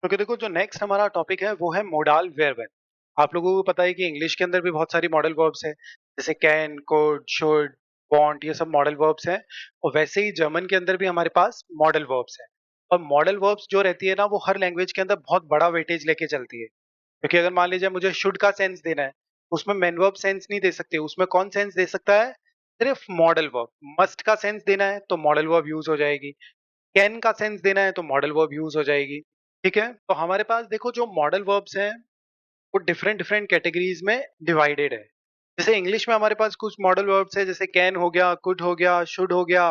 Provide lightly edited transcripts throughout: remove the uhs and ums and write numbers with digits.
क्योंकि देखो जो नेक्स्ट हमारा टॉपिक है वो है मोडाल वेर्ब। आप लोगों को पता है कि इंग्लिश के अंदर भी बहुत सारी मॉडल वर्ब्स हैं, जैसे कैन, कुड, शुड, वांट, ये सब मॉडल वर्ब्स हैं। और वैसे ही जर्मन के अंदर भी हमारे पास मॉडल वर्ब्स हैं। और मॉडल वर्ब्स जो रहती है ना, वो हर लैंग्वेज के अंदर बहुत बड़ा वेटेज लेके चलती है। क्योंकि अगर मान लीजिए मुझे शुड का सेंस देना है, उसमें मैन वर्ब सेंस नहीं दे सकते, उसमें कौन सेंस दे सकता है? सिर्फ मॉडल वर्ब। मस्ट का सेंस देना है तो मॉडल वर्ब यूज हो जाएगी। कैन का सेंस देना है तो मॉडल वर्ब यूज हो जाएगी। ठीक है, तो हमारे पास देखो जो मॉडल वर्ब्स हैं वो डिफरेंट डिफरेंट कैटेगरीज में डिवाइडेड है। जैसे इंग्लिश में हमारे पास कुछ मॉडल वर्ब्स है, जैसे कैन हो गया, कुड हो गया, शुड हो गया,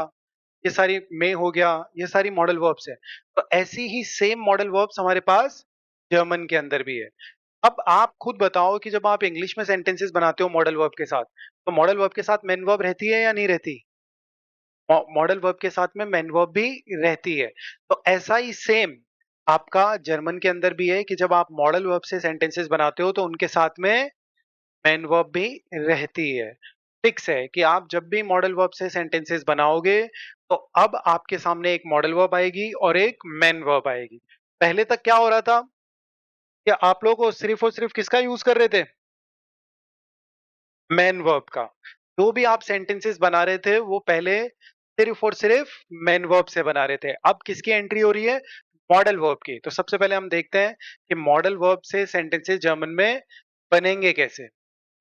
ये सारी मे हो गया, ये सारी मॉडल वर्ब्स है। तो ऐसी ही सेम मॉडल वर्ब्स हमारे पास जर्मन के अंदर भी है। अब आप खुद बताओ कि जब आप इंग्लिश में सेंटेंसेस बनाते हो मॉडल वर्ब के साथ, तो मॉडल वर्ब के साथ मेन वर्ब रहती है या नहीं रहती? मॉडल वर्ब के साथ में मेन वर्ब भी रहती है। तो ऐसा ही सेम आपका जर्मन के अंदर भी है कि जब आप मॉडल वर्ब से सेंटेंसेस बनाते हो तो उनके साथ में मेन वर्ब भी रहती है। फिक्स है कि आप जब भी मॉडल वर्ब से सेंटेंसेस बनाओगे तो अब आपके सामने एक मॉडल वर्ब आएगी और एक मेन वर्ब आएगी। पहले तक क्या हो रहा था कि आप लोग सिर्फ और सिर्फ किसका यूज कर रहे थे? मेन वर्ब का। जो भी आप सेंटेंसेस बना रहे थे वो पहले सिर्फ और सिर्फ मेन वर्ब से बना रहे थे। अब किसकी एंट्री हो रही है? मॉडल वर्ब की। तो सबसे पहले हम देखते हैं कि मॉडल वर्ब से सेंटेंसेस जर्मन में बनेंगे कैसे।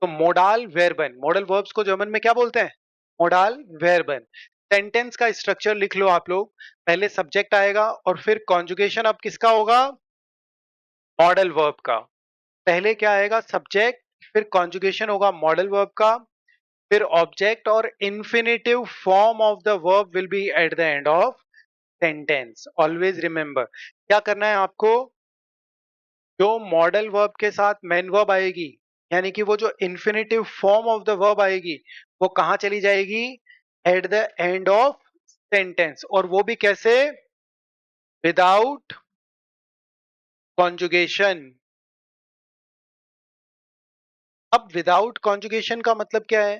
तो मोडाल वेर्बन, मॉडल वर्ब्स को जर्मन में क्या बोलते हैं? मोडाल वेर्बन। सेंटेंस का स्ट्रक्चर लिख लो आप लोग। पहले सब्जेक्ट आएगा और फिर कॉन्जुगेशन अब किसका होगा? मॉडल वर्ब का। पहले क्या आएगा? सब्जेक्ट, फिर कॉन्जुगेशन होगा मॉडल वर्ब का, फिर ऑब्जेक्ट और infinitive form of the verb will be eight the end of sentence. Always remember क्या करना है आपको? जो मॉडल वर्ब के साथ मेन वर्ब आएगी, यानी कि वो जो infinitive form of the verb आएगी, वो कहां चली जाएगी? At the end of sentence. और वो भी कैसे? Without conjugation. अब विदाउट कॉन्जुगेशन का मतलब क्या है?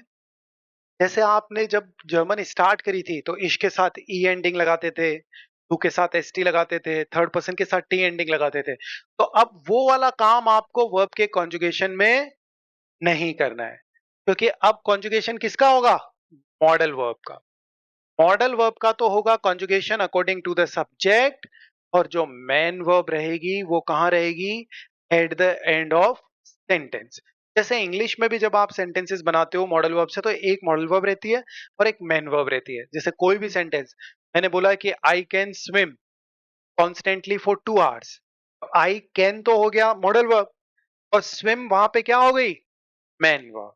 जैसे आपने जब जर्मन स्टार्ट करी थी तो इश के साथ ई एंडिंग लगाते थे, टू के साथ एस टी लगाते थे, थर्ड पर्सन के साथ टी एंडिंग लगाते थे। तो अब वो वाला काम आपको वर्ब के कॉन्जुगेशन में नहीं करना है, क्योंकि अब कॉन्जुगेशन किसका होगा? मॉडल वर्ब का। मॉडल वर्ब का तो होगा conjugation according to the subject, और जो मेन वर्ब रहेगी वो कहां रहेगी? At the end of sentence. जैसे इंग्लिश में भी जब आप सेंटेंसेस बनाते हो मॉडल वर्ब से, तो एक मॉडल वर्ब रहती है और एक मेन वर्ब रहती है। जैसे कोई भी सेंटेंस, मैंने बोला कि I can swim constantly for 2 hours. I can तो हो गया मॉडल वर्ब, और स्विम वहां पे क्या हो गई? Main verb.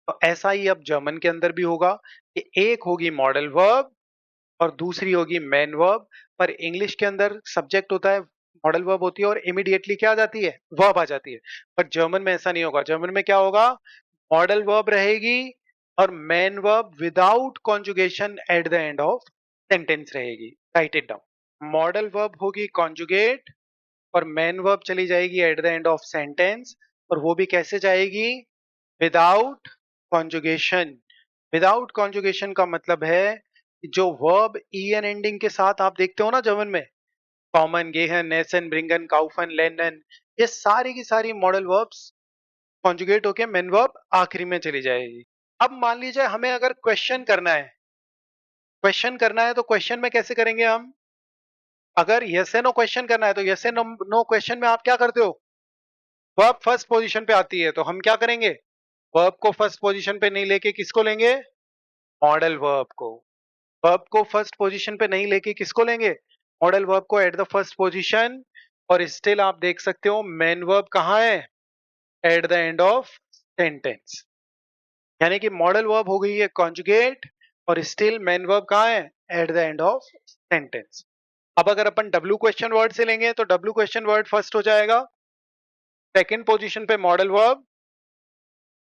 तो ऐसा ही अब जर्मन के अंदर भी होगा कि एक होगी मॉडल वर्ब और दूसरी होगी मेन वर्ब। पर इंग्लिश के अंदर सब्जेक्ट होता है, मॉडल वर्ब होती है और इमीडिएटली क्या आ जाती है? वर्ब आ जाती है। पर जर्मन में ऐसा नहीं होगा। जर्मन में क्या होगा? मॉडल वर्ब रहेगी और main verb without conjugation at the end of sentence रहेगी। Write it down. Modal verb होगी कॉन्जुगेट और मेन वर्ब चली जाएगी at the end of sentence. और वो भी कैसे जाएगी? Without conjugation. विदाउट कॉन्जुगेशन का मतलब है कि जो वर्ब ई एन एंडिंग के साथ आप देखते हो ना जर्मन में, कॉमन, गेहन, नेसन, ब्रिंगन, काउफन, लेनन, ये सारी की सारी मॉडल वर्ब्स कॉन्जुगेट होके मेन वर्ब आखिरी में चली जाएगी। अब मान लीजिए हमें अगर क्वेश्चन करना है, क्वेश्चन करना है तो क्वेश्चन में कैसे करेंगे हम? अगर यस नो क्वेश्चन करना है तो यस नो नो क्वेश्चन में आप क्या करते हो? वर्ब फर्स्ट पोजीशन पे आती है तो हम क्या करेंगे? वर्ब को फर्स्ट पोजीशन पे नहीं लेके किसको लेंगे? मॉडल वर्ब को। वर्ब को फर्स्ट पोजीशन पे नहीं लेके किसको लेंगे? मॉडल वर्ब को एट द फर्स्ट पोजीशन। और स्टिल आप देख सकते हो मेन वर्ब कहाँ है? Eight the end of sentence. यानी कि मॉडल वर्ब हो गई है कॉन्जुगेट और स्टिल मेन वर्ब कहाँ है? Eight the end of sentence. अब अगर अपन डब्ल्यू क्वेश्चन वर्ड से लेंगे तो डब्ल्यू क्वेश्चन वर्ड फर्स्ट हो जाएगा, सेकेंड पोजीशन पे मॉडल वर्ब,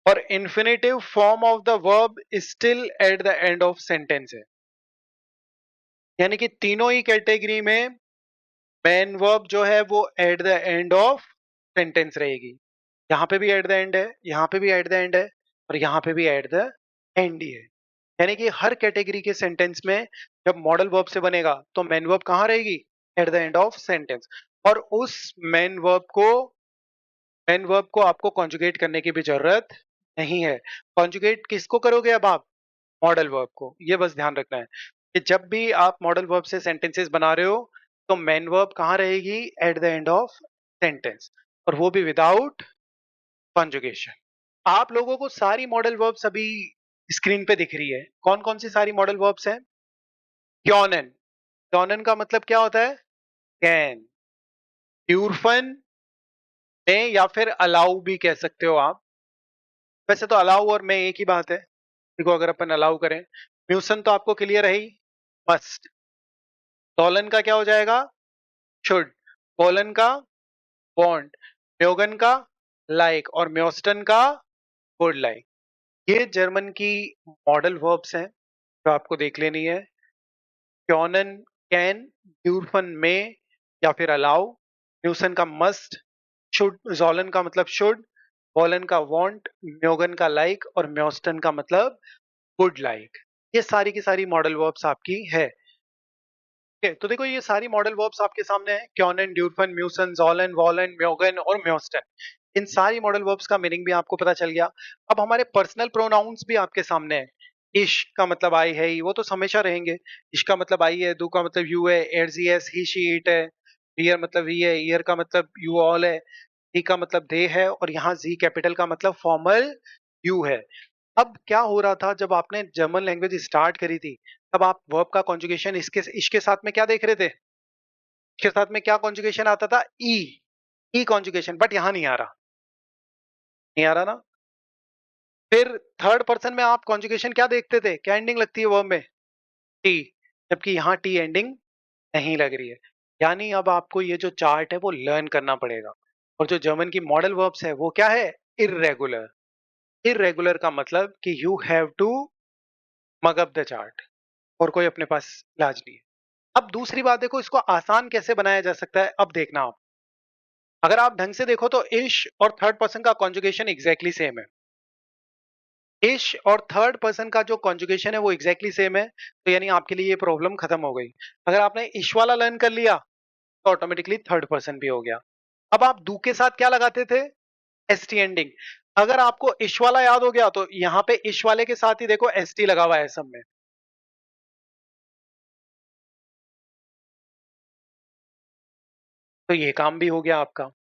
और infinitive form of the verb still at the end of sentence है। यानी कि तीनों ही कैटेगरी में मेन वर्ब जो है वो eight the end of sentence रहेगी। यहाँ पे भी एट द एंड है, यहाँ पे भी एट द एंड है, और यहाँ पे भी एट द एंड ही है। यानी कि हर कैटेगरी के सेंटेंस में जब मॉडल वर्ब से बनेगा तो मेन वर्ब कहाँ रहेगी? At the end of sentence. और उस मेन वर्ब को आपको कॉन्जुगेट करने की भी जरूरत नहीं है। कॉन्जुगेट किसको करोगे अब आप? मॉडल वर्ब को। ये बस ध्यान रखना है कि जब भी आप मॉडल वर्ब से सेंटेंसेस बना रहे हो तो मेन वर्ब कहाँ रहेगी? At the end of sentence, और वो भी विदाउट कॉन्जुगेशन। आप लोगों को सारी मॉडल वर्ब्स अभी स्क्रीन पे दिख रही है। कौन कौन सी सारी मॉडल वर्ब्स हैं? क्योनन। क्योनन का मतलब क्या होता है? कैन। ड्यूरफन में, या फिर अलाउ भी कह सकते हो आप। वैसे तो अलाउ और में एक ही बात है। देखो अगर अपन अलाउ करें, म्यूसन तो आपको क्लियर है ही, मस्ट। डॉलन का क्या हो जाएगा? शुड। पोलन का वांट। म्योगन का लाइक, और म्योस्टन का वुड लाइक। ये जर्मन की मॉडल वर्ब्स हैं जो आपको देख लेनी है। क्योनन कैन, ड्यूरफन में या फिर अलाउ, म्यूसन का मस्ट, शुड जोलन का मतलब शुड, वॉलन का वांट, म्योगन का लाइक, और म्योस्टन का मतलब वुड लाइक। ये सारी की सारी मॉडल वर्ब्स आपकी है। तो देखो ये सारी मॉडल वर्ब्स आपके सामने है। क्योनन, ड्यूरफन, म्यूसन, जोलन, वॉलन, म्योगन और म्योस्टन। इन सारी मॉडल वर्ब्स का मीनिंग भी आपको पता चल गया। अब हमारे पर्सनल प्रोनाउंस भी आपके सामने है। इश का मतलब आई है, वो तो हमेशा रहेंगे। इश का मतलब आई है, दू का मतलब यू है, एर G S, he she it है, हियर मतलब वी है, ईयर का मतलब यू ऑल है, डी का मतलब दे है, और यहाँ जी कैपिटल का मतलब फॉर्मल यू है। अब क्या हो रहा था जब आपने जर्मन लैंग्वेज स्टार्ट करी थी, तब आप वर्ब का कॉन्जुगेशन इसके साथ में क्या देख रहे थे? इसके साथ में क्या कॉन्जुगेशन आता था? ई। ई कॉन्जुगेशन, बट यहां नहीं आ रहा। नहीं आ रहा ना? फिर थर्ड पर्सन में आप कॉन्जुगेशन क्या देखते थे? क्या एंडिंग लगती है वर्ब में? टी। जबकि यहाँ टी एंडिंग नहीं लग रही है। यानी अब आपको ये जो चार्ट है वो लर्न करना पड़ेगा। और जो जर्मन की मॉडल वर्ब्स है वो क्या है? इर्रेगुलर। इर्रेगुलर का मतलब कि you have to mug up the chart, और कोई अपने पास इलाज नहीं है। अब दूसरी बात देखो, इसको आसान कैसे बनाया जा सकता है, अब देखना आप। अगर आप ढंग से देखो तो इश और थर्ड पर्सन का कॉन्जुगेशन एग्जैक्टली सेम है। इश और थर्ड पर्सन का जो कॉन्जुगेशन है वो एग्जैक्टली सेम है, तो यानी आपके लिए ये प्रॉब्लम खत्म हो गई। अगर आपने इश वाला लर्न कर लिया तो ऑटोमेटिकली थर्ड पर्सन भी हो गया। अब आप डू के साथ क्या लगाते थे? ST ending. अगर आपको इश वाला याद हो गया तो यहाँ पे इश वाले के साथ ही देखो एसटी लगा हुआ है सब में। तो ये काम भी हो गया आपका।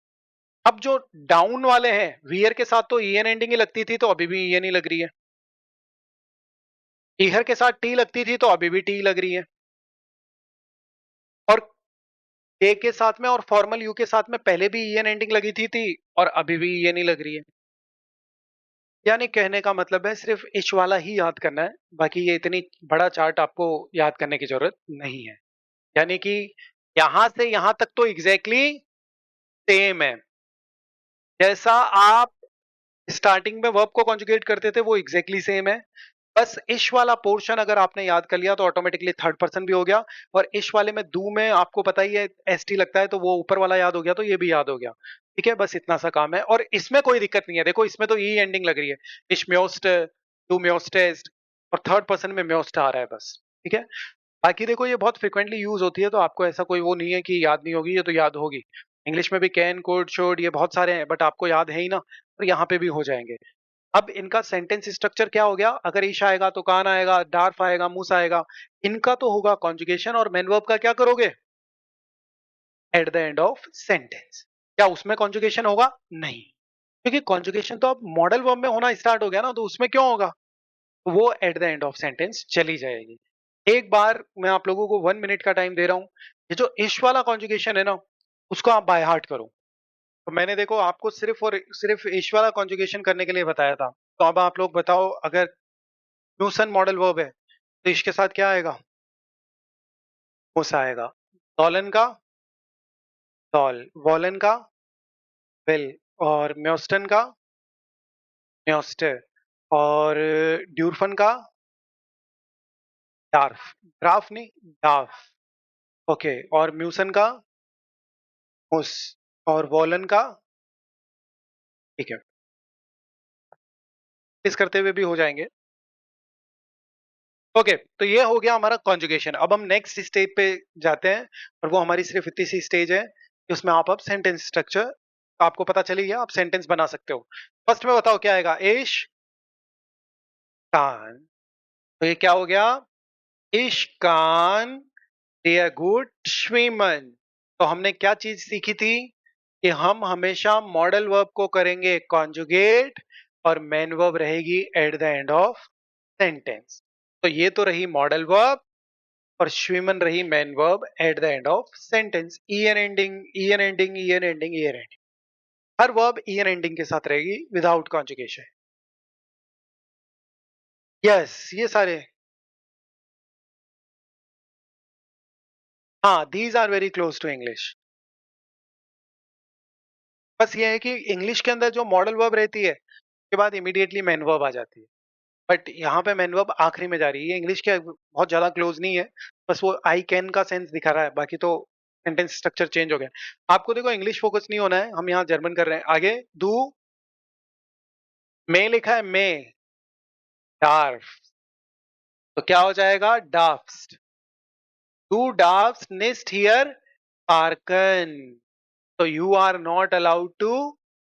अब जो डाउन वाले हैं, वियर के साथ तो ईएन एंडिंग ही लगती थी, तो अभी भी ईएन ही लग रही है। ईहर के साथ टी लगती थी, तो अभी भी टी लग रही है। और के साथ में और फॉर्मल यू के साथ में पहले भी ईएन एंडिंग लगी थी और अभी भी ईएन ही लग रही है। यानी कहने का मतलब है सिर्फ इश वाला ही याद करना है, बाकी ये इतनी बड़ा चार्ट आपको याद करने की जरूरत नहीं है। यानी कि यहां से यहां तक तो एग्जैक्टली सेम है। जैसा आप स्टार्टिंग में वर्ब को कॉन्जुगेट करते थे वो एग्जैक्टली सेम है। बस इश वाला पोर्शन अगर आपने याद कर लिया तो ऑटोमेटिकली थर्ड पर्सन भी हो गया। और इश वाले में डू में आपको पता ही है एस टी लगता है, तो वो ऊपर वाला याद हो गया तो ये भी याद हो गया। ठीक है, बस इतना सा काम है, और इसमें कोई दिक्कत नहीं है। देखो इसमें तो ई एंडिंग लग रही है, इश म्योस्ट, टू म्योस्टेस्ट, और थर्ड पर्सन में म्योस्ट आ रहा है बस। ठीक है, बाकी देखो ये बहुत फ्रिक्वेंटली यूज होती है, तो आपको ऐसा कोई वो नहीं है कि याद नहीं होगी, ये तो याद होगी। इंग्लिश में भी कैन, कोड, शोड, ये बहुत सारे हैं, बट आपको याद है ही ना, और यहाँ पे भी हो जाएंगे। अब इनका सेंटेंस स्ट्रक्चर क्या हो गया? अगर ईश आएगा तो कान आएगा, डार्फ आएगा, मूस आएगा। इनका तो होगा कॉन्जुगेशन, और मेन वर्ब का क्या करोगे? Eight the end of sentence. क्या उसमें कॉन्जुगेशन होगा? नहीं, क्योंकि कॉन्जुगेशन तो अब मॉडल वर्ब में होना स्टार्ट हो गया ना, तो उसमें क्यों होगा? वो eight the end of sentence चली जाएगी। एक बार मैं आप लोगों को 1 मिनट का टाइम दे रहा हूं, ये जो इश वाला कॉन्जुगेशन है ना, उसको आप बाय हार्ट करो। तो मैंने देखो आपको सिर्फ और सिर्फ इश वाला कॉन्जुगेशन करने के लिए बताया था। तो अब आप लोग बताओ, अगर न्यूसन मॉडल वर्ब है तो इसके साथ क्या आएगा? मुस आएगा। डॉलन का डॉल, वॉलन का विल, और म्योस्टन का म्योस्टर, और ड्यूरफन का डार्फ। ड्राफ नहीं, डार्फ। ओके, और म्यूसन का मुस, और वॉलन का। ठीक है, इस करते हुए भी हो जाएंगे। ओके, तो ये हो गया हमारा कॉन्जुगेशन। अब हम नेक्स्ट स्टेज पे जाते हैं, और वो हमारी सिर्फ इतनी सी स्टेज है उसमें आप अब सेंटेंस स्ट्रक्चर आपको पता चली गया, आप सेंटेंस बना सकते हो। फर्स्ट में बताओ क्या आएगा, इश कान। तो ये क्या हो गया, इश can be a good swimmer. तो हमने क्या चीज सीखी थी कि हम हमेशा मॉडल वर्ब को करेंगे कॉन्जुगेट और मेन वर्ब रहेगी at the end of sentence. तो ये तो रही मॉडल वर्ब और स्विमन रही main verb at the end of sentence. E N ending, ईएन ending, ईएन ending, ईएन ending, हर वर्ब ईएन एंडिंग के साथ रहेगी विदाउट कॉन्जुगेशन। यस, ये सारे, हाँ, these are very close to English. बस ये है कि इंग्लिश के अंदर जो मॉडल वर्ब रहती है उसके बाद इमीडिएटली मेन वर्ब आ जाती है, बट यहाँ पे मेन वर्ब आखिरी में जा रही है। इंग्लिश के बहुत ज्यादा क्लोज नहीं है, बस वो आई कैन का सेंस दिखा रहा है, बाकी तो सेंटेंस स्ट्रक्चर चेंज हो गया। आपको देखो इंग्लिश फोकस नहीं होना है, हम यहाँ जर्मन कर रहे हैं। आगे डू, मे लिखा है, मे डार्फ, तो क्या हो जाएगा, डाफ्स्ट। टू डाफ्स नेस्ट हियर पार्कन, तो you are not allowed to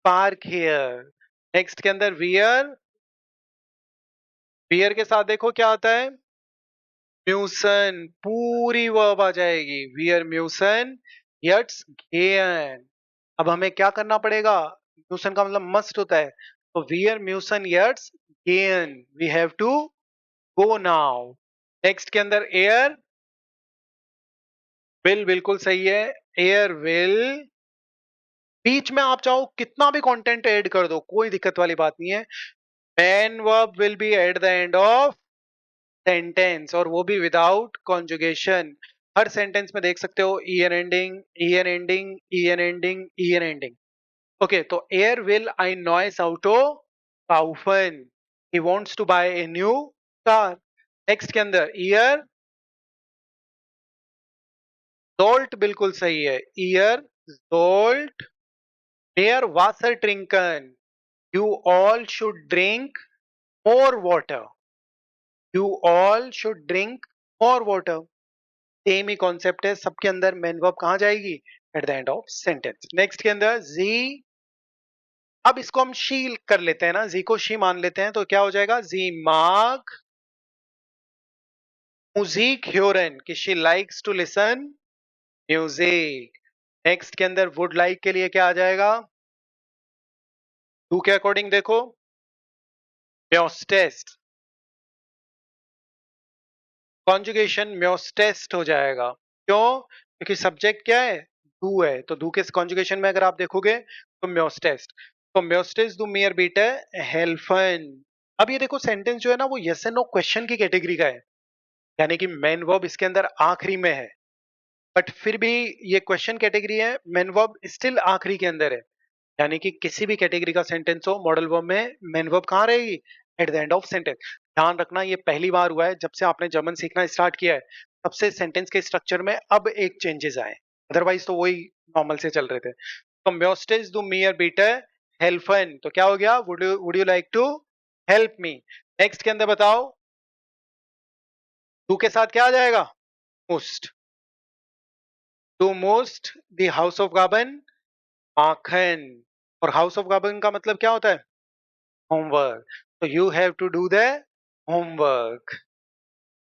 park here. Next के अंदर वियर, वियर के साथ देखो क्या आता है, म्यूसन, पूरी वर्ब आ जाएगी, वियर म्यूसन यट्स गेन। अब हमें क्या करना पड़ेगा, म्यूसन का मतलब मस्ट होता है, तो वियर म्यूसन यट्स गेन, we have to go now. Next के अंदर एयर विल, बिल्कुल सही है, एयर विल। बीच में आप चाहो कितना भी कंटेंट ऐड कर दो, कोई दिक्कत वाली बात नहीं है। Man verb will be eight the end of sentence, और वो भी विदाउट कॉन्जुगेशन। हर सेंटेंस में देख सकते हो EN ending, ईएन ending, ईएन ending, ईएन ending. Okay, तो एयर विल आई नॉइस आउटो काउफन, he wants to buy a new car. Next के अंदर ईयर, जोल्ट बिल्कुल सही है, ईयर जोल्ट, मेयर वासर ट्रिंकन, you all should drink more water, you all should drink more water. Same ही कॉन्सेप्ट है, सबके अंदर मेन वर्ब कहां जाएगी, at the end of sentence. Next के अंदर जी, अब इसको हम शी कर लेते हैं ना, जी को शी मान लेते हैं, तो क्या हो जाएगा, जी माग म्यूजिक ह्योरन, कि she likes to listen music. Next के अंदर वुड लाइक के लिए क्या आ जाएगा, टू के अकॉर्डिंग देखो, म्योस्टेस्ट, कॉन्जुगेशन म्योस्टेस्ट हो जाएगा। क्यों, क्योंकि सब्जेक्ट क्या है, डू है, तो डू के कॉन्जुगेशन में अगर आप देखोगे तो म्योस्टेस्ट, तो म्योस्टेस्ट डू मियर बीट है हेल्फन। अब ये देखो सेंटेंस जो है ना वो यस एंड नो क्वेश्चन की कैटेगरी का है, यानी कि मेन वर्ब इसके अंदर आखिरी में है, बट फिर भी ये क्वेश्चन कैटेगरी है, मेन वर्ब स्टिल आखिरी के अंदर है। यानी कि किसी भी कैटेगरी का सेंटेंस हो, मॉडल वर्ब में मेन वर्ब कहाँ रहेगी, at the end of sentence. ध्यान रखना, ये पहली बार हुआ है जब से आपने जर्मन सीखना स्टार्ट किया है, तब से सेंटेंस के स्ट्रक्चर में अब एक चेंजेस आए, अदरवाइज तो वही नॉर्मल से चल रहे थे। तो म्योस्टेज डू मियर बीटर हेल्फन, तो क्या हो गया, would you like to help me. Next के अंदर बताओ, टू के साथ क्या आ जाएगा, मोस्ट, टू मोस्ट द हाउस ऑफ गार्डन माखन, और हाउस ऑफ गार्डन का मतलब क्या होता है, होमवर्क, तो you have to do the homework.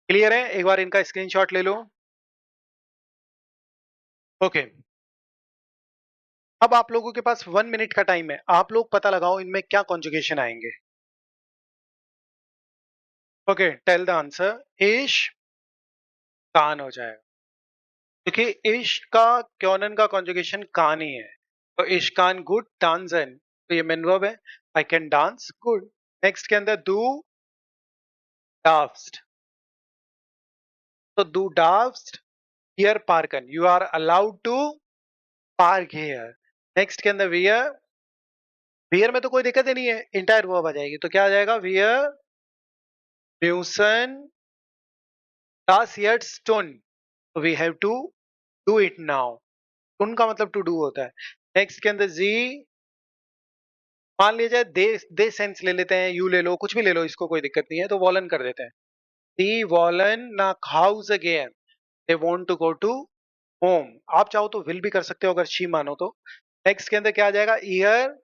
Clear है, एक बार इनका स्क्रीनशॉट ले लो। ओके, अब आप लोगों के पास 1 मिनट का टाइम है, आप लोग पता लगाओ इनमें क्या कॉन्जुगेशन आएंगे। Okay, tell the answer. इश कान हो जाएगा, देखिए इश का क्योनन का कॉन्जुगेशन कान ही है, तो इश कान गुड डांसन, तो ये मेन वर्ब है, I can dance good. Next के अंदर डू डाफ्स्ट, तो डू डाफ्स्ट हियर पार्कन, you are allowed to park here. Next के अंदर वियर, वियर में तो कोई दिक्कत ही नहीं है, इंटायर वर्ब आ जाएगी, तो क्या आ जाएगा, वियर म्यूसन das jetzt tun, we have to do it now, टून का मतलब टू डू होता है। नेक्स्ट के अंदर जी, मान लीजिए दे सेंस ले लेते हैं, यू ले लो, कुछ भी ले लो, इसको कोई दिक्कत नहीं है, तो वॉलन कर देते हैं, दी वॉलन ना हाउस अगेन, they want to go to home, आप चाहो तो विल भी कर सकते हो अगर शी मानो तो। नेक्स्ट के अंदर क्या आ जाएगा? ईयर,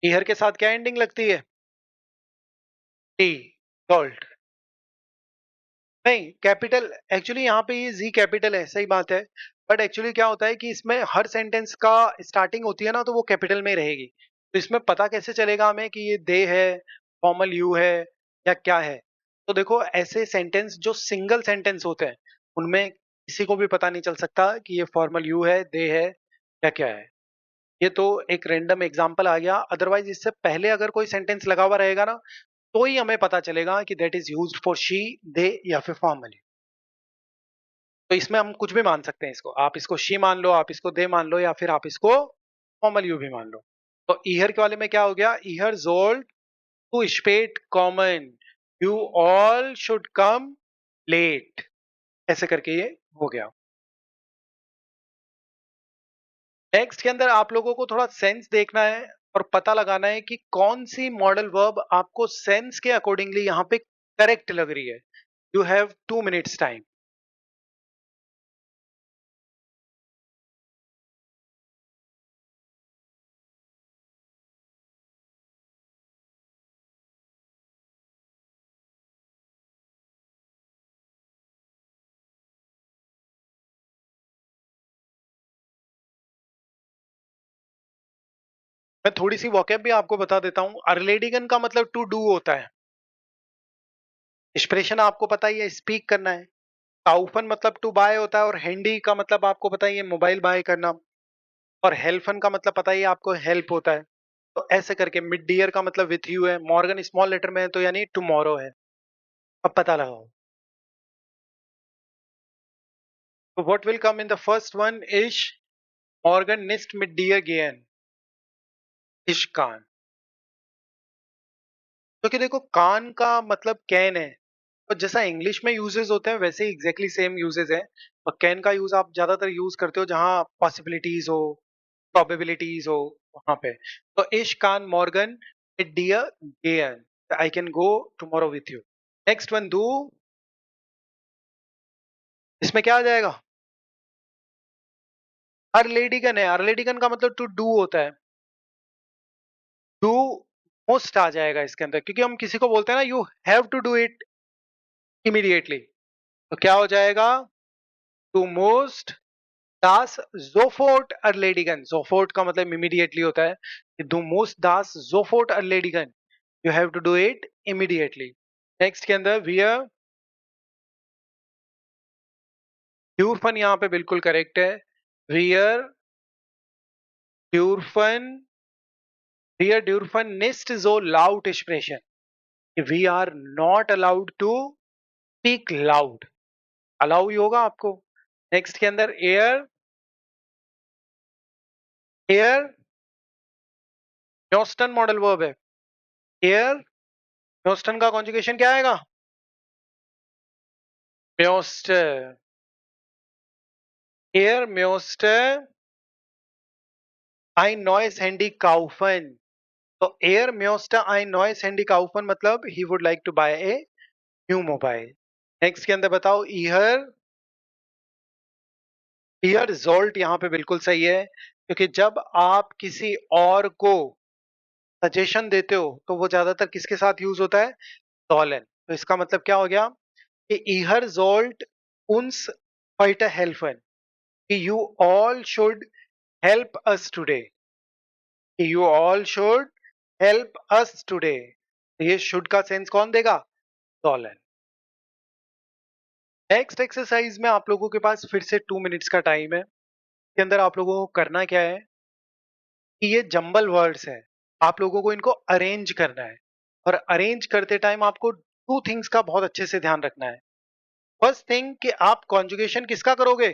ईयर के साथ क्या एंडिंग लगती है? T, salt. नहीं, कैपिटल एक्चुअली यहाँ पे ये जी कैपिटल है, सही बात है। बट एक्चुअली क्या होता है कि इसमें हर सेंटेंस का स्टार्टिंग होती है ना, तो वो कैपिटल में ही रहेगी। तो इसमें पता कैसे चलेगा हमें कि ये दे है, फॉर्मल यू है, या क्या है? तो देखो, ऐसे सेंटेंस जो सिंगल सेंटेंस होते हैं, उनमें किसी को भी पता नहीं चल सकता कि ये फॉर्मल यू है, दे है, या क्या है। ये तो एक रैंडम एग्जांपल आ गया, अदरवाइज इससे पहले अगर कोई सेंटेंस लगा हुआ रहेगा ना, तो ही हमें पता चलेगा कि that is used for she, they, या फिर फॉर्मल। तो इसमें हम कुछ भी मान सकते हैं इसको। आप इसको शी मान लो, आप इसको दे मान लो, या फिर आप इसको फॉर्मल यू भी मान लो। तो ईहर के वाले में क्या हो गया? ईहर जोल्ड टू स्पेट कॉमन, you all should come late, ऐसे करके ये हो गया। नेक्स्ट के अंदर आप लोगों को थोड़ा सेंस देखना है और पता लगाना है कि कौन सी मॉडल वर्ब आपको सेंस के अकॉर्डिंगली यहाँ पे करेक्ट लग रही है। You have 2 minutes time. मैं थोड़ी सी वॉकैब भी आपको बता देता हूँ। अर्लेडिगन का मतलब टू डू होता है। एक्सप्रेशन आपको पता ही है, स्पीक करना है। काउफन मतलब टू बाय होता है, और हैंडी का मतलब आपको पता ही है, मोबाइल बाय करना। और हेल्फन का मतलब पता ही है आपको, हेल्प होता है। तो ऐसे करके मिड डियर का मतलब विथ यू है, मॉर्गन स्मॉल लेटर में है तो यानी टुमारो है। अब पता लगाओ। तो what will come in the first one is मॉर्गन निस्ट मिड डियर गेन इश्कान। क्योंकि देखो, कान का मतलब कैन है, और जैसा इंग्लिश में यूजेस होते हैं वैसे ही एग्जैक्टली सेम यूजेस है। और कैन का यूज आप ज्यादातर यूज करते हो जहां पॉसिबिलिटीज हो, प्रोबेबिलिटीज हो, वहां पे। तो इश कान मॉर्गन डियर गेयन, I can go tomorrow with you. Next one डू, इसमें क्या आ जाएगा? अर्लेडिगन है, अर्लेडिगन का मतलब टू डू होता है। डू मोस्ट आ जाएगा इसके अंदर, क्योंकि हम किसी को बोलते हैं ना, you have to do it immediately. तो क्या हो जाएगा? टू मोस्ट दास जोफोर्ट अर्लेडिगन। जोफोर्ट का मतलब इमीडिएटली होता है, कि डू मोस्ट दास जोफोर्ट अर्लेडिगन, you have to do it immediately. Next के अंदर वियर, ड्यूरफन यहाँ पे बिल्कुल करेक्ट है। वियर ड्यूरफन, वियर ड्यूरफन निस्ट जो लाउड एक्सप्रेशन, we are not allowed to speak loud. Allow ही होगा आपको। नेक्स्ट के अंदर एयर, एयर म्योस्टन मॉडल वर्ब है। एयर म्योस्टन का कॉन्जुगेशन क्या आएगा? म्योस्टर, एयर म्योस्टर ein neues Handy kaufen। तो एयर म्योस्टर ein neues Handy kaufen मतलब he would like to buy a new mobile. Next के अंदर बताओ, ईहर, ईहर रिजल्ट यहाँ पे बिल्कुल सही है, क्योंकि जब आप किसी और को सजेशन देते हो तो वो ज्यादातर किसके साथ यूज होता है? डॉलन। तो इसका मतलब क्या हो गया कि ईहर जोल्ट उन्स heute helfen, कि you all should help us today, कि you all should help us today। ये should का सेंस कौन देगा? डॉलन। नेक्स्ट एक्सरसाइज में आप लोगों के पास फिर से 2 मिनट्स का टाइम है। इसके अंदर आप लोगों को करना क्या है कि ये जंबल वर्ड्स हैं, आप लोगों को इनको अरेंज करना है। और अरेंज करते टाइम आपको टू थिंग्स का बहुत अच्छे से ध्यान रखना है। फर्स्ट थिंग कि आप कॉन्जुगेशन किसका करोगे?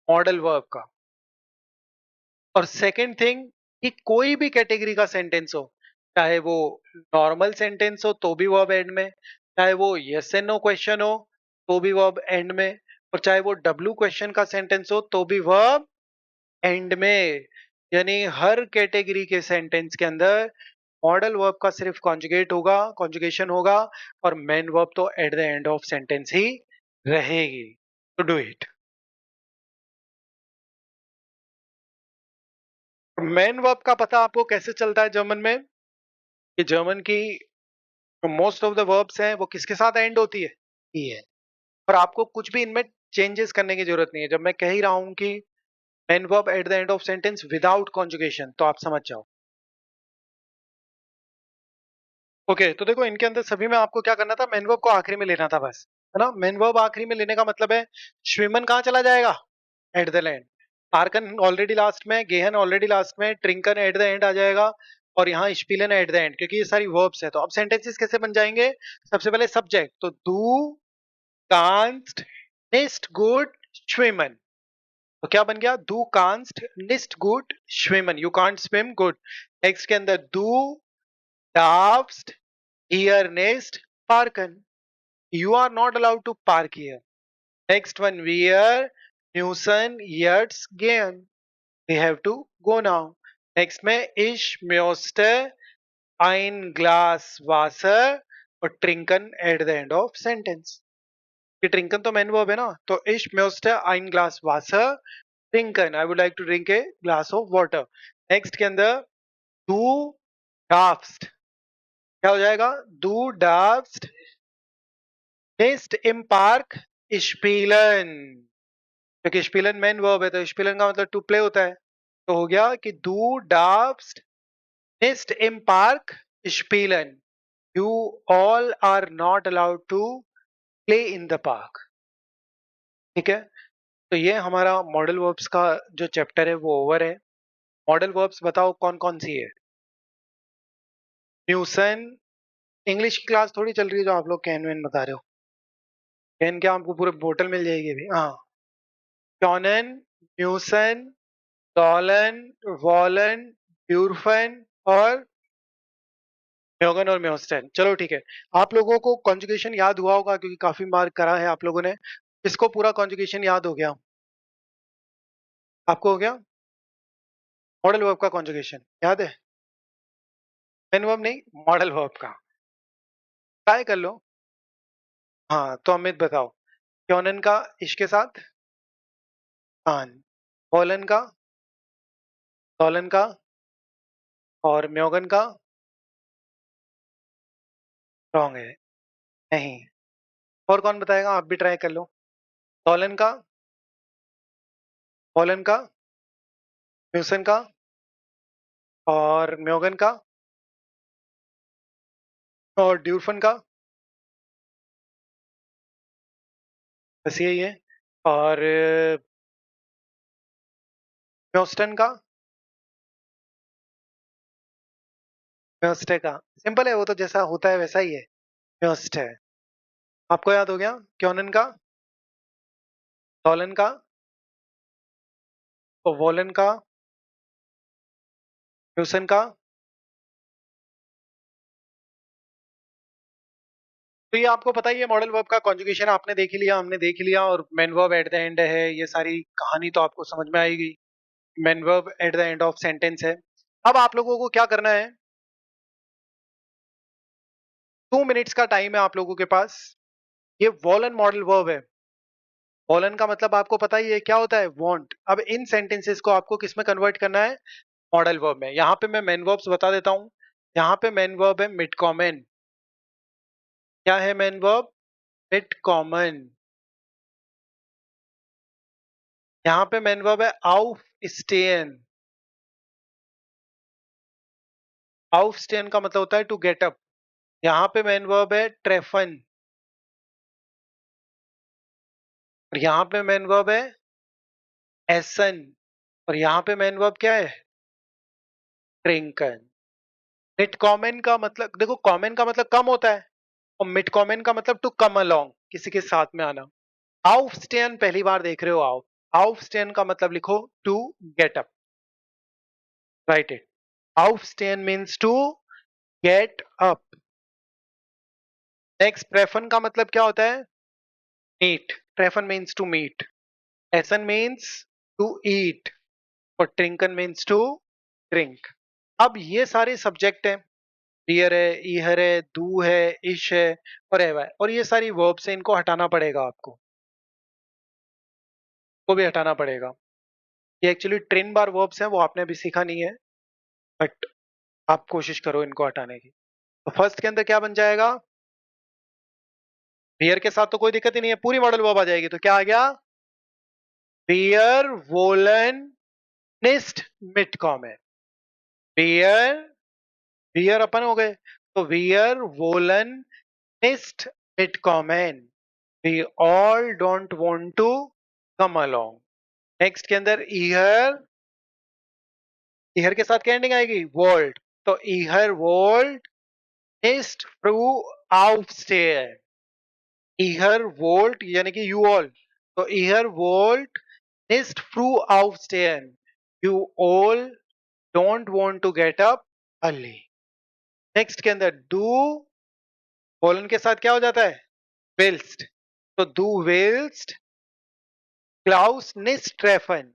मॉडल वर्ब का। और सेकंड थिंग कि कोई भी कैटेगरी का सेंटेंस हो, चाहे वो नॉर्मल सेंटेंस हो तो भी वर्ब एंड में, चाहे वो यस एंड नो क्वेश्चन हो तो भी वर्ब एंड में, और चाहे वो डब्ल्यू क्वेश्चन का सेंटेंस हो तो भी वर्ब एंड में। यानी हर कैटेगरी के सेंटेंस के अंदर मॉडल वर्ब का सिर्फ कॉन्जुगेट होगा, कॉन्जुगेशन होगा, और मेन वर्ब तो at the end of sentence ही रहेगी। To do it. Main verb का पता आपको कैसे चलता है जर्मन में? कि जर्मन की मोस्ट ऑफ द वर्ब्स हैं वो किसके साथ एंड होती है? ई है। और आपको कुछ भी इनमें चेंजेस करने की जरूरत नहीं है। जब मैं कह ही रहा हूं कि main verb at the end of sentence without conjugation, तो आप समझ जाओ। ओके, तो देखो इनके अंदर सभी में आपको क्या करना था, मेन वर्ब को आखिरी में लेना था बस, है ना। मेन वर्ब आखिरी में लेने का मतलब है श्विमन कहाँ चला जाएगा? Eight the and. Arkan already last में, गेहन ऑलरेडी लास्ट में, ट्रिंकन एट द एंड आ जाएगा, और यहाँ स्पिलन एट द एंड, क्योंकि ये सारी वर्ब्स है। तो अब सेंटेंसेस कैसे बन जाएंगे? सबसे पहले सब्जेक्ट, तो दू कांस्ट निस्ट गुड श्विमन। तो क्या बन गया? दू कांस्ट निस्ट गुड श्विमन, you can't swim good. Next के अंदर दू डार्फ्स्ट हियर नेस्ट पार्कन, you are not allowed to park here. Next one, where Newson yet gehen, we have to go now. Next में ich möchte ein Glas Wasser और trinken at the end of sentence. ये trinken तो main verb है ना, तो ich möchte ein Glas Wasser trinken, I would like to drink a glass of water. Next के अंदर du darfst, क्या हो जाएगा? Du darfst nicht im Park spielen, क्योंकि स्पिलन मेन वर्ब है, तो स्पिलन का मतलब टू प्ले होता है। तो हो गया कि दू डार्फ्स्ट निस्ट इम पार्क स्पिलन, you all are not allowed to play in the park. ठीक है, तो ये हमारा मॉडल वर्ब्स का जो चैप्टर है वो ओवर है। मॉडल वर्ब्स बताओ कौन कौन सी है? न्यूसन, इंग्लिश की क्लास थोड़ी चल रही है जो आप लोग कैन वैन बता रहे हो। कैन क्या, आपको पूरे बोतल मिल जाएगी अभी। हाँ, कॉनन, न्यूसन, डॉलन, वॉलन, ड्यूरफन और म्योगन और म्योस्टेन। चलो ठीक है, आप लोगों को कॉन्जुगेशन याद हुआ होगा क्योंकि काफी मार्क करा है आप लोगों ने। इसको पूरा कॉन्जुगेशन याद हो गया? आपको हो गया? मॉडल वर्ब का कॉन्जुगेशन याद है? मेन वर्ब नहीं, मॉडल वर्ब का ट्राई कर लो। हाँ, तो अमित बताओ। क्योनन का इश के साथ आन, वॉलन का, डॉलन का और म्योगन का रॉन्ग है, नहीं। और कौन बताएगा? आप भी ट्राई कर लो। डॉलन का, वॉलन का, म्यूसन का और म्योगन का और ड्यूरफन का, बस यही है। और म्योस्टन का, म्योस्ट का सिंपल है, वो तो जैसा होता है वैसा ही है, म्योस्ट है। आपको याद हो गया? क्योनन का, डॉलन का, और वॉलन का, म्यूसन का। तो ये आपको पता ही है, मॉडल वर्ब का कॉन्जुगेशन आपने देख ही लिया, हमने देख ही लिया, और main verb at the and है। ये सारी कहानी तो आपको समझ में आएगी। Main verb at the end of sentence है। अब आप लोगों को क्या करना है, 2 मिनट्स का टाइम है आप लोगों के पास। ये वॉलन मॉडल वर्ब है। वॉलन का मतलब आपको पता ही है क्या होता है, वांट। अब इन सेंटेंसेस को आपको किस में कन्वर्ट करना है? मॉडल वर्ब में। यहाँ पे मैं मेन वर्ब्स बता देता हूँ। यहाँ पे मेन वर्ब है मिड कॉमन। क्या है मेन वर्ब? Mid common. यहाँ पे मेन वर्ब है आउफ स्टेन। आउफ स्टेन का मतलब होता है टू गेट अप। यहाँ पे मेन वर्ब है ट्रेफन, और यहाँ पे मेन वर्ब है एसन, और यहाँ पे मेन वर्ब क्या है? ट्रिंकन। मिड कॉमन का मतलब देखो, कॉमन का मतलब कम होता है, और मिड कॉमन का मतलब टू कम अलोंग, किसी के साथ में आना। aufstehen पहली बार देख रहे हो आप, aufstehen का मतलब लिखो to get up, write it. aufstehen means to get up. Next, प्रेफन का मतलब क्या होता है? मीट। प्रेफन मीन्स टू मीट। एसन मीन्स टू ईट, और ट्रिंकन मीन्स टू ड्रिंक। अब ये सारे सब्जेक्ट हैं, डियर है, ईहर है, दू है, इश है और एव है, और ये सारी वर्ब्स हैं, इनको हटाना पड़ेगा आपको, को भी हटाना पड़ेगा। ये एक्चुअली ट्रेन बार वर्ब्स हैं, वो आपने अभी सीखा नहीं है, बट आप कोशिश करो इनको हटाने की। तो फर्स्ट के अंदर क्या बन जाएगा? बियर के साथ तो कोई दिक्कत ही नहीं है, पूरी मॉडल वर्ब आ जाएगी। तो क्या आ गया? बियर वोलन निस्ट मिटकॉम है। बियर, बियर अपन हो गए, तो बियर वोलन निस्ट मिटकॉमेन, we all don't want to come along. Next के अंदर ईहर, ईहर के साथ क्या एंडिंग आएगी? वर्ल्ड, तो ईहर वर्ल्ड निस्ट फ्रू aufstehen। ईहर वोल्ट यानी कि यू ऑल, तो ईहर वोल्ट निस्ट फ्रू aufstehen, you all don't want to get up early. Next के अंदर डू, कोलन के साथ क्या हो जाता है? विल्स्ट, तो डू विल्स्ट क्लाउस निस्ट ट्रेफन,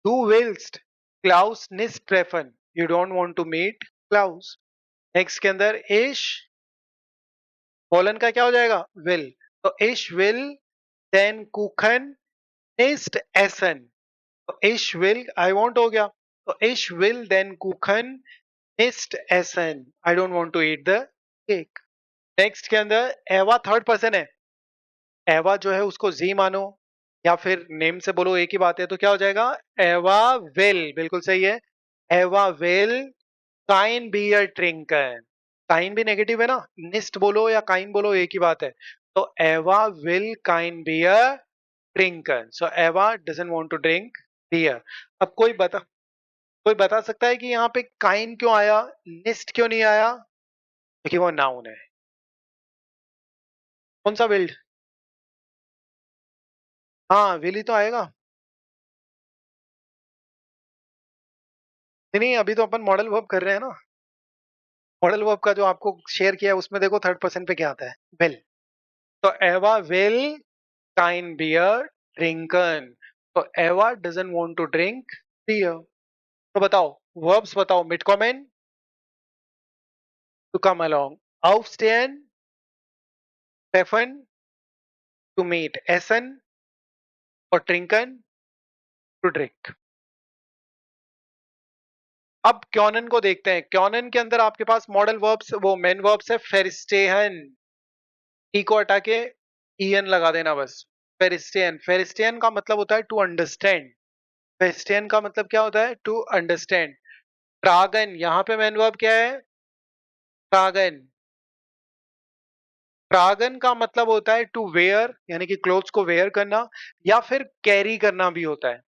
डू विल्स्ट क्लाउस निस्ट ट्रेफन, you don't want to meet Klaus. Next के अंदर इश, कोलन का क्या हो जाएगा? विल, तो इश विल देन कुखन निस्ट एसन, तो इश विल आई वांट हो गया, तो इश विल देन कुखन निस्ट एसन, I don't want to eat the cake. Next के अंदर एवा थर्ड पर्सन है, एवा जो है उसको जी मानो या फिर नेम से बोलो, एक ही बात है, तो क्या हो जाएगा? एवा विल, बिल्कुल सही है। एवा विल काइन बी अ ड्रिंकर, काइन भी नेगेटिव है ना, निस्ट बोलो या काइन बोलो एक ही बात है। तो एवा विल काइन बी अ ड्रिंकर, so Eva doesn't want to drink beer. अब कोई बता सकता है कि यहाँ पे काइन क्यों आया, निस्ट क्यों नहीं आया? क्योंकि वो नाउन है। कौन सा विल्ड? हाँ विल ही तो आएगा। नहीं, अभी तो अपन मॉडल वर्ब कर रहे हैं ना। मॉडल वर्ब का जो आपको शेयर किया है उसमें देखो थर्ड पर्सन पे क्या आता है? विल। तो एवा विल काइन बियर ड्रिंकन, तो Eva doesn't want to drink beer. तो बताओ वर्ब्स बताओ, मिटकॉमेन to come along, aufstehen treffen to meet, essen और trinken टू ड्रिंक। अब क्योनन को देखते हैं। क्योनन के अंदर आपके पास मॉडल वर्ब्स, वो मेन वर्ब्स है फेरिस्टेहन, ई को हटा के ईएन लगा देना बस। फेरिस्टियन, फेरिस्टियन का मतलब होता है टू अंडरस्टैंड, फेरिस्टियन का मतलब क्या होता है? To understand. ट्रागन, यहाँ पे मेन वर्ब क्या है? ट्रागन, ट्रागन का मतलब होता है टू वेयर, यानी कि क्लोथ्स को वेयर करना या फिर कैरी करना भी होता है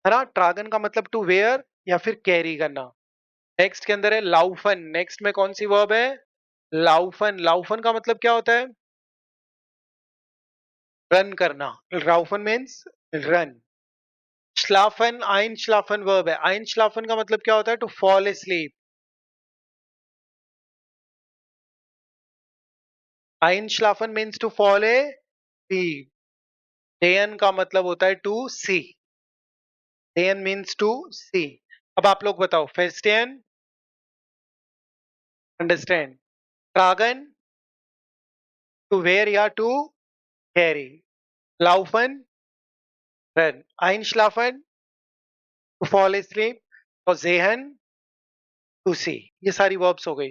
ना। ट्रागन का मतलब टू वेयर या फिर कैरी करना। नेक्स्ट के अंदर है लाउफन, नेक्स्ट में कौन सी वर्ब है? लाउफन, लाउफन का मतलब क्या होता है? रन करना, लाउफन मीन्स रन। श्लाफन, आइन श्लाफन वर्ब है, आइन श्लाफन का मतलब क्या होता है? To fall asleep। आइन श्लाफन मीन्स टू फॉल asleep। डेयन का मतलब होता है टू सी, डेयन मीन्स टू सी। अब आप लोग बताओ, फेस्टियन अंडरस्टैंड, ट्रागन टू वेयर या टू कैरी, लाउफन रन, आइन श्लाफन टू फॉल asleep और जेहन टू सी। ये सारी वर्ब्स हो गई।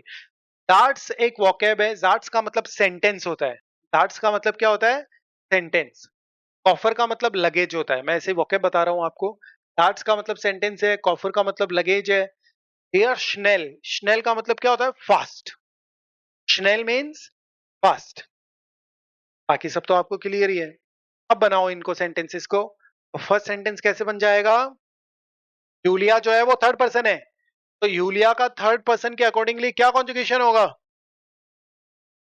डार्ट्स एक वोकैब है, डार्ट्स का मतलब सेंटेंस होता है। डार्ट्स का मतलब क्या होता है? सेंटेंस। कॉफर का मतलब लगेज होता है, मैं ऐसे वोकैब बता रहा हूं आपको। डार्ट्स का मतलब सेंटेंस है, कॉफर का मतलब लगेज है। हियर स्नेल, स्नेल का मतलब क्या होता है? फास्ट, स्नेल मीन्स फास्ट। बाकी सब तो आपको क्लियर ही है। अब बनाओ इनको सेंटेंसेस को। फर्स्ट सेंटेंस कैसे बन जाएगा? यूलिया जो है वो थर्ड पर्सन है, तो यूलिया का थर्ड पर्सन के अकॉर्डिंगली क्या कॉन्जुगेशन होगा?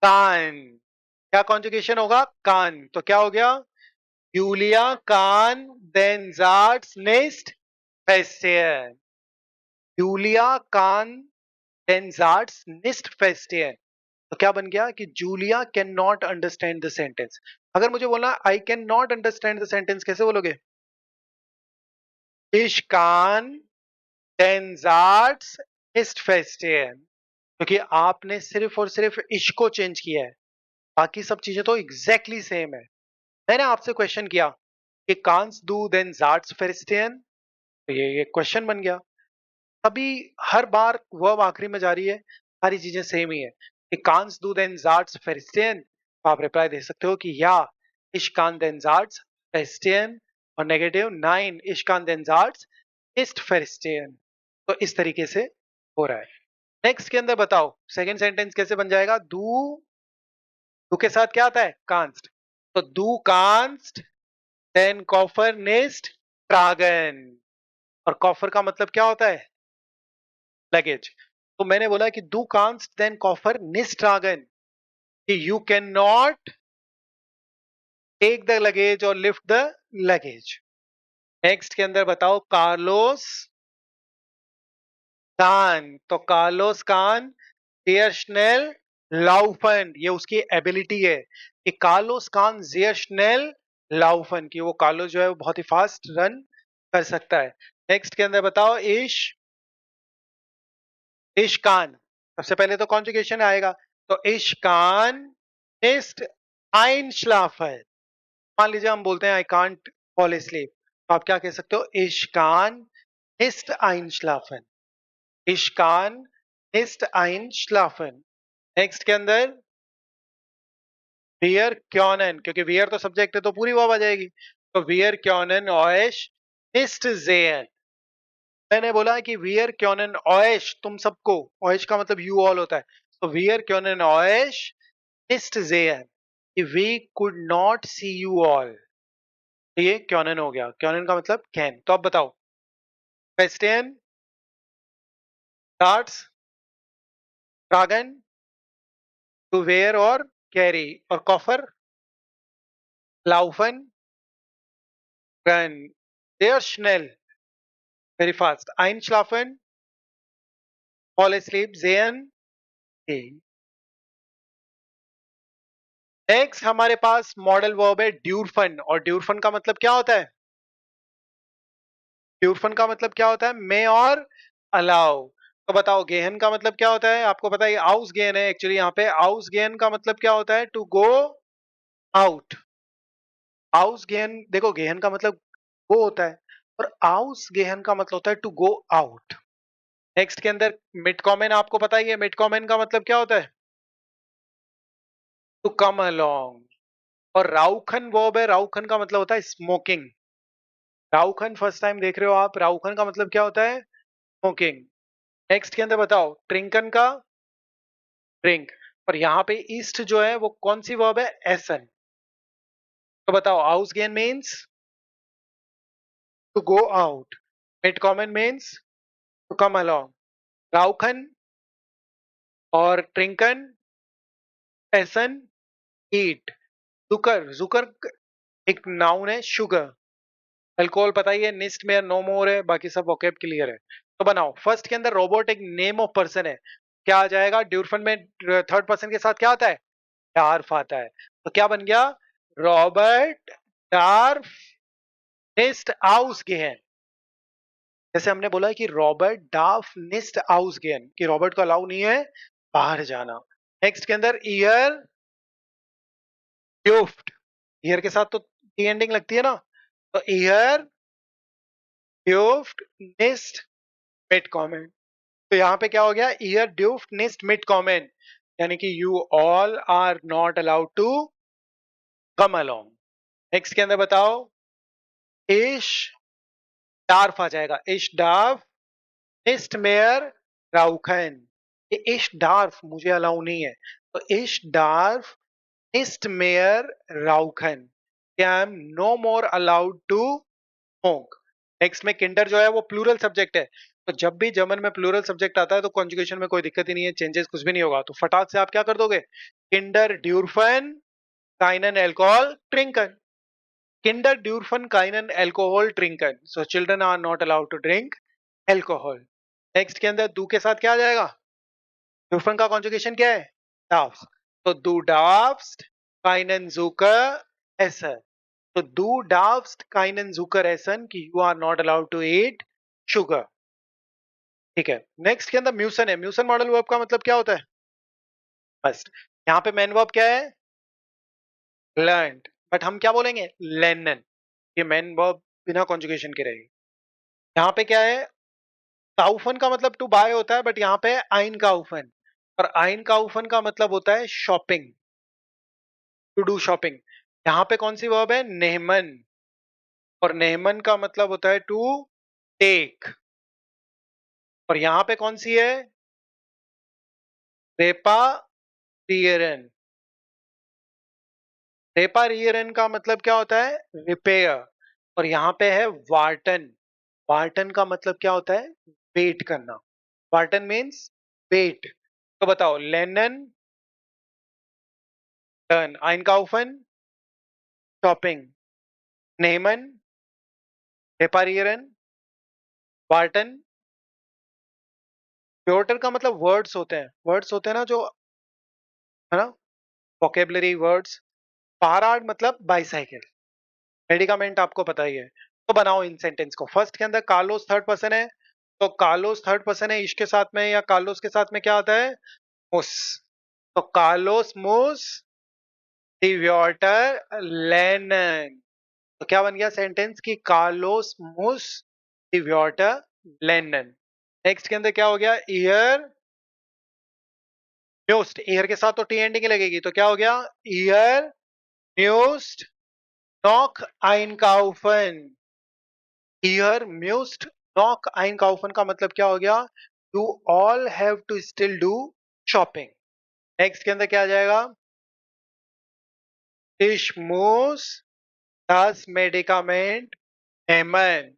कान। क्या कॉन्जुगेशन होगा? कान। तो क्या हो गया? यूलिया कान देन जार्ट्स नेस्ट फेस्टियन, यूलिया कान देन जार्ट्स निस्ट फेस्टियन। तो क्या बन गया कि Julia can not understand the sentence. अगर मुझे बोलना I can not understand the sentence, कैसे बोलोगे? इश कान देन जार्ट्स निस्ट फेस्टियन, क्योंकि आपने सिर्फ और सिर्फ इश को चेंज किया है, बाकी सब चीजें तो एग्जैक्टली सेम है। मैंने आपसे क्वेश्चन किया कि कांस डू देन जार्ट्स फेस्टियन, तो ये क्वेश्चन बन गया। अभी हर बार वर्ब आखिरी में जा रही है, सारी चीजें सेम ही है कि कांस डू देन जार्ट्स फेरिस्टियन, तो आप रिप्लाई दे सकते हो कि या इश कान देन जार्ट्स फेरिस्टियन, और नेगेटिव नाइन इश कान देन जार्ट्स इस्ट फेरिस्टियन। तो इस तरीके से हो रहा है। नेक्स्ट के अंदर बताओ सेकंड सेंटेंस कैसे बन जाएगा। डू के साथ क्या आता है, कांस्ट, तो डू कांस्ट देन कॉफर नेस्ट ट्रागन, और कॉफर का मतलब क्या होता है, लगेज। तो मैंने बोला कि डू कांस्ट देन कॉफर निस्ट ट्रागन, कि you can not take the luggage और लिफ्ट द लगेज। नेक्स्ट के अंदर बताओ कार्लोस कान, तो कार्लोस कान sehr schnell laufen, ये उसकी एबिलिटी है कि कार्लोस कान sehr schnell laufen, कि वो कार्लोस जो है वो बहुत ही फास्ट रन कर सकता है। नेक्स्ट के अंदर बताओ इश कान, सबसे पहले तो कॉन्जुगेशन आएगा, तो इश कान ist einschlafen। मान लीजिए हम बोलते हैं आई कांट फॉल asleep, तो आप क्या कह सकते हो, इश कान ist einschlafen, इश कान ist einschlafen। नेक्स्ट के अंदर वियर क्योनन, क्योंकि वियर तो सब्जेक्ट है तो पूरी वर्ब आ जाएगी, तो वियर क्योनन ऑयश निस्ट जेन। मैंने बोला कि वियर क्योनन ऑयश तुम सबको, ऑयश का मतलब यू ऑल होता है, तो वियर क्योनन ऑयश निस्ट जेन, we could not see you all. ये क्योनन हो गया, क्योनन का मतलब कैन। तो अब बताओ क्वेश्चन स्टार्ट्स ड्रैगन टू वेयर और कैरी, और कॉफर लाउफन रन देयर स्नेल very fast einschlafen fall asleep sehen gehen। Next हमारे पास मॉडल वर्ब है ड्यूरफन, और ड्यूरफन का मतलब क्या होता है, ड्यूरफन का मतलब क्या होता है, मे और अलाउ। तो बताओ गेहन का मतलब क्या होता है, आपको पता है आउस गेन है एक्चुअली, यहाँ पे आउस गेन का मतलब क्या होता है, टू गो आउट। आउस गेहन देखो, गेहन का मतलब वो होता है, और आउस गेहन का मतलब होता है टू गो आउट। नेक्स्ट के अंदर मिड कॉमेन, आपको पता ही है मिड कॉमेन का मतलब क्या होता है, टू कम अलोंग। और राउखन वर्ब है, राउखन का मतलब होता है स्मोकिंग। राउखन फर्स्ट टाइम देख रहे हो आप, राउखन का मतलब क्या होता है, स्मोकिंग। नेक्स्ट के अंदर बताओ ट्रिंकन का ड्रिंक, और यहाँ पे ईस्ट जो है वो कौन सी वर्ब है, एसन। तो बताओ आउस गेन मीन्स टू गो आउट, मिड कॉमन मीन्स टू कम अलोंग, राउखन और ट्रिंकन, एसन ईट, जुकर, जुकर एक नाउन है, शुगर, अल्कोहल पता ही है, निस्ट में नो मोर है, बाकी सब वोकेब क्लियर है। तो बनाओ फर्स्ट के अंदर रोबोट एक नेम ऑफ पर्सन है, क्या आ जाएगा, ड्यूरफन में थर्ड पर्सन के साथ क्या आता है, डार्फ आता है, तो क्या बन गया, रॉबर्ट डार्फ निस्ट आउस गेहन। जैसे हमने बोला है कि रॉबर्ट डार्फ निस्ट आउस गेहन, कि रॉबर्ट को अलाउ नहीं है बाहर जाना। नेक्स्ट के अंदर ईयर ड्यूफ्ट, ईयर के साथ तो टी एंडिंग लगती है ना, तो ईयर ड्यूफ्ट निस्ट मिड कॉमेंट। तो यहाँ पे क्या हो गया, ईयर ड्यूफ्ट निस्ट मिड कॉमेंट, यानी कि you all are not allowed to come along. Next के अंदर बताओ इश डार्फ आ जाएगा, इश डार्फ निस्ट मेयर राउखन, ये इश डार्फ मुझे अलाउ नहीं है, तो इश डार्फ निस्ट मेयर राउखन, I am no more allowed to smoke. Next में किंडर जो है वो प्लूरल सब्जेक्ट है, तो जब भी जर्मन में प्लूरल सब्जेक्ट आता है तो कॉन्जुगेशन में कोई दिक्कत ही नहीं है, चेंजेस कुछ भी नहीं होगा, तो फटाक से आप क्या कर दोगे, किंडर ड्यूरफन काइनन एल्कोहल ट्रिंकन, किंडर ड्यूरफन काइनन एल्कोहल ट्रिंकन, so children are not allowed to drink alcohol. Next के अंदर दू के साथ क्या आ जाएगा, ड्यूरफन का कॉन्जुगेशन क्या है, डाफ्स, तो दू डाफ्स्ट काइनन जुकर एसर, तो दू डाफ्स्ट काइनन जुकर एसन, कि you are not allowed to eat sugar. ठीक है, नेक्स्ट के अंदर म्यूसन है, म्यूसन मॉडल वर्ब का मतलब क्या होता है, बस यहाँ पे मेन वर्ब क्या है, लर्नड, बट हम क्या बोलेंगे, लेनन, ये मेन वर्ब बिना कॉन्जुगेशन के रहेगी। यहाँ पे क्या है, काउफन का मतलब टू बाय होता है, बट यहाँ पे आइन काउफन, और आइन काउफन का मतलब होता है शॉपिंग, टू डू शॉपिंग। यहाँ पे कौन सी वर्ब है, नेहमन, और नेहमन का मतलब होता है टू टेक, और यहाँ पे कौन सी है, रेपारियरन। रेपारियरन का मतलब क्या होता है, रिपेयर, और यहाँ पे है वार्टन। वार्टन का मतलब क्या होता है, वेट करना। वार्टन मीन्स वेट। तो बताओ, लेनन टर्न, आइनकाउफन शॉपिंग, नेमन रेपारियरन, वार्टन। प्योरटर का मतलब वर्ड्स होते हैं, वर्ड्स होते हैं ना जो, है ना, वोकेबलरी वर्ड्स। पाराड मतलब बाईसाइकिल। मेडिकामेंट आपको पता ही है। तो बनाओ इन सेंटेंस को। फर्स्ट के अंदर कार्लोस थर्ड पर्सन है, तो कार्लोस थर्ड पर्सन है, इश के साथ में या कार्लोस के साथ में क्या आता है, मुस। तो कार्लोस मुस दिव्योटर लेनन। तो क्या बन गया सेंटेंस की, कार्लोस मुस दिव्योटर लेनन। नेक्स्ट के अंदर क्या हो गया, ईयर म्यूस्ट, ईयर के साथ तो टी एंडिंग लगेगी, तो क्या हो गया, ईयर म्यूस्ट नॉक आइनकाउफन। ईयर म्यूस्ट नॉक आइनकाउफन का मतलब क्या हो गया, you all have to still do shopping. Next के अंदर क्या आ जाएगा, इश मूस दस मेडिकामेंट हेमन।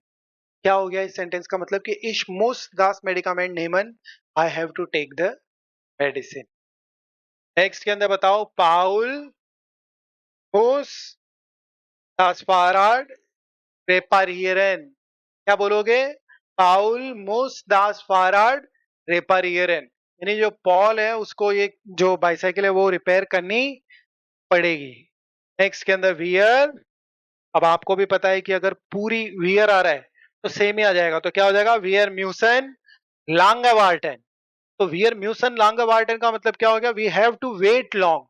क्या हो गया इस सेंटेंस का मतलब कि इश मूस दास मेडिकामेंट हेमन, I have to take the medicine. Next के अंदर बताओ, पाउल मूस दास फाराड रेपारियरन। क्या बोलोगे, पाउल मूस दास फाराड रेपारियरन, यानी जो पॉल है उसको ये जो बाइसाइकिल है वो रिपेयर करनी पड़ेगी। नेक्स्ट के अंदर वियर, अब आपको भी पता है कि अगर पूरी वियर आ रहा है तो सेम ही आ जाएगा, तो क्या हो जाएगा, वियर म्यूसन लांगावार्टन। तो वियर म्यूसन लांगावार्टन का मतलब क्या हो गया, we have to wait long.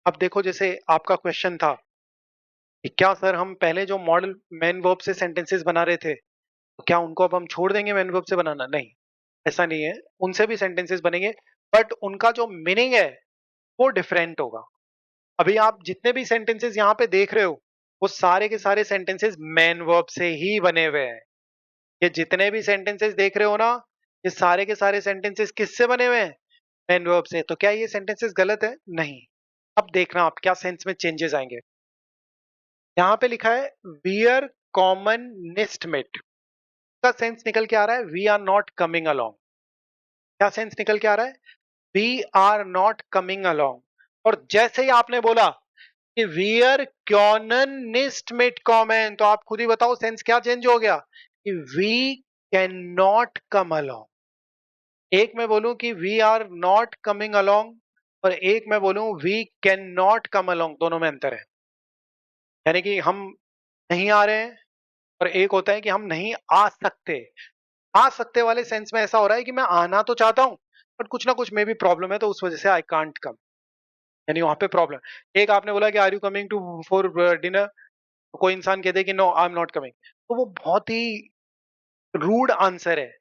अब देखो, जैसे आपका क्वेश्चन था कि क्या सर हम पहले जो मॉडल मैन वर्ब से सेंटेंसेस बना रहे थे, तो क्या उनको अब हम छोड़ देंगे मैन वर्ब से बनाना, नहीं, ऐसा नहीं है, उनसे भी सेंटेंसेस बनेंगे, बट उनका जो मीनिंग है वो डिफरेंट होगा। अभी आप जितने भी सेंटेंसेस यहाँ पे देख रहे हो, वो सारे के सारे सेंटेंसेस मैन वर्ब से ही बने हुए हैं। ये जितने भी सेंटेंसेस देख रहे हो ना, ये सारे के सारे सेंटेंसेस किससे बने हुए हैं, मैन वर्ब से। तो क्या ये सेंटेंसेस गलत है, नहीं। अब देखना आप क्या सेंस में चेंजेस आएंगे। यहाँ पे लिखा है वियर कॉमन नेस्टमेट, का सेंस निकल के आ रहा है we are not coming along. क्या सेंस निकल के आ रहा है, we are not coming along. और जैसे ही आपने बोला कि वियर क्योनन निस्ट मेट कॉमन, तो आप खुद ही बताओ सेंस क्या चेंज हो गया, कि we can not come along. एक मैं बोलूं कि we are not coming along, और एक मैं बोलूं we can not come along, दोनों में अंतर है। यानी कि हम नहीं आ रहे हैं, और एक होता है कि हम नहीं आ सकते वाले सेंस में ऐसा हो रहा है कि मैं आना तो चाहता हूं, बट कुछ ना कुछ में भी प्रॉब्लम है, तो उस वजह से आई कांट कम, यानी वहां पे प्रॉब्लम। एक आपने बोला कि are you coming to for dinner, तो कोई इंसान कहते कि no I am not coming, तो वो बहुत ही रूड आंसर है,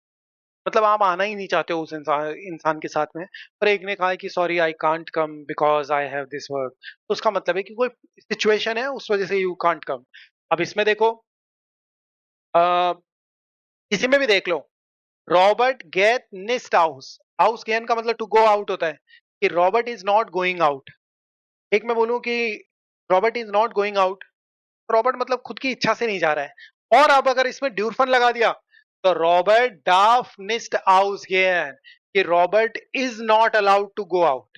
मतलब आप आना ही नहीं चाहते हो उस इंसान इंसान के साथ में। पर एक ने कहा है कि sorry I can't come because I have this work, तो उसका मतलब है कि कोई सिचुएशन है उस वजह से यू कांट कम। अब इसमें देखो, अ, किसी में भी देख लो, रॉबर्ट गेट निस्ट हाउस, हाउस गेन का मतलब टू गो आउट होता है, कि Robert is not going out. एक मैं बोलूं कि Robert is not going out, Robert मतलब खुद की इच्छा से नहीं जा रहा है। और अब अगर इसमें ड्यूरफन लगा दिया, तो रॉबर्ट डाफ निस्ट हाउस गेन, कि Robert is not allowed to go out.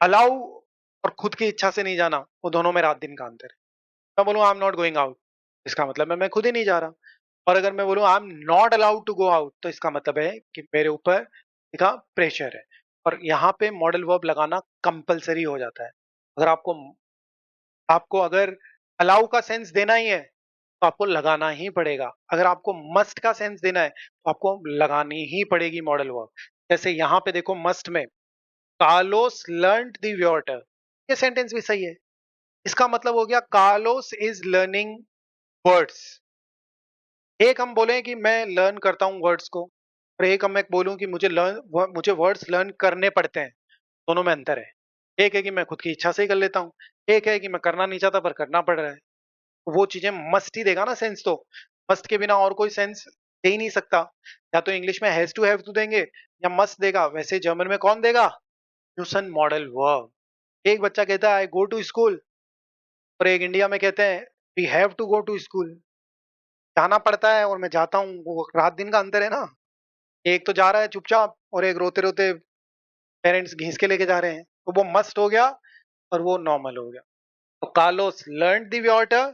Allow और खुद की इच्छा से नहीं जाना, वो दोनों में रात दिन का अंतर है। मैं बोलूँ I am not going out, इसका मतलब है मैं खुद ही नहीं जा रहा। और अगर मैं बोलूँ I am not allowed to go out, तो इसका मतलब है कि मेरे ऊपर का प्रेशर है। और यहाँ पे मॉडल वर्ब लगाना कंपलसरी हो जाता है। अगर आपको आपको अगर अलाउ का सेंस देना ही है, तो आपको लगाना ही पड़ेगा। अगर आपको मस्ट का सेंस देना है, तो आपको लगानी ही पड़ेगी मॉडल वर्ब। जैसे यहाँ पे देखो, मस्ट में कार्लोस लर्नड द वाटर, ये सेंटेंस भी सही है। इसका मतलब हो गया कार्लोस इज लर्निंग वर्ड्स, एक हम बोले कि मैं लर्न करता हूँ वर्ड्स को, और एक हम मैं बोलूँ कि मुझे वर्ड्स लर्न करने पड़ते हैं। दोनों में अंतर है। एक है कि मैं खुद की इच्छा से ही कर लेता हूँ, एक है कि मैं करना नहीं चाहता पर करना पड़ रहा है। वो चीजें मस्ट ही देगा ना सेंस तो। मस्ट के बिना और कोई सेंस दे ही नहीं सकता। या तो इंग्लिश में हैव टू देंगे या मस्ट देगा। वैसे जर्मन में कौन देगा? न्यूसन मॉडल वर्ब। एक बच्चा कहता है आई गो टू स्कूल, और एक इंडिया में कहते हैं we have to go to school. जाना पड़ता है और मैं जाता हूँ, वो रात दिन का अंतर है ना। एक तो जा रहा है चुपचाप और एक रोते रोते पेरेंट्स घींस के लेके जा रहे हैं, तो वो मस्ट हो गया और वो नॉर्मल हो गया। तो कार्लोस लर्न दी वाटर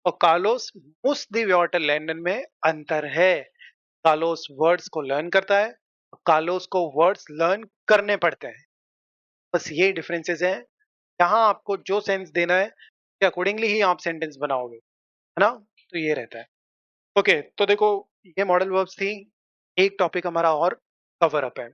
और कार्लोस मुस दी वाटर लैंडन में अंतर है। कार्लोस वर्ड्स को लर्न करता है, कार्लोस को वर्ड्स लर्न करने पड़ते हैं। बस ये डिफरेंसेस हैं। यहाँ आपको जो सेंस देना है के अकॉर्डिंगली ही आप सेंटेंस बनाओगे, है ना। तो ये रहता है। ओके, तो देखो ये मॉडल वर्ब्स थी। एक टॉपिक हमारा और कवर अप है।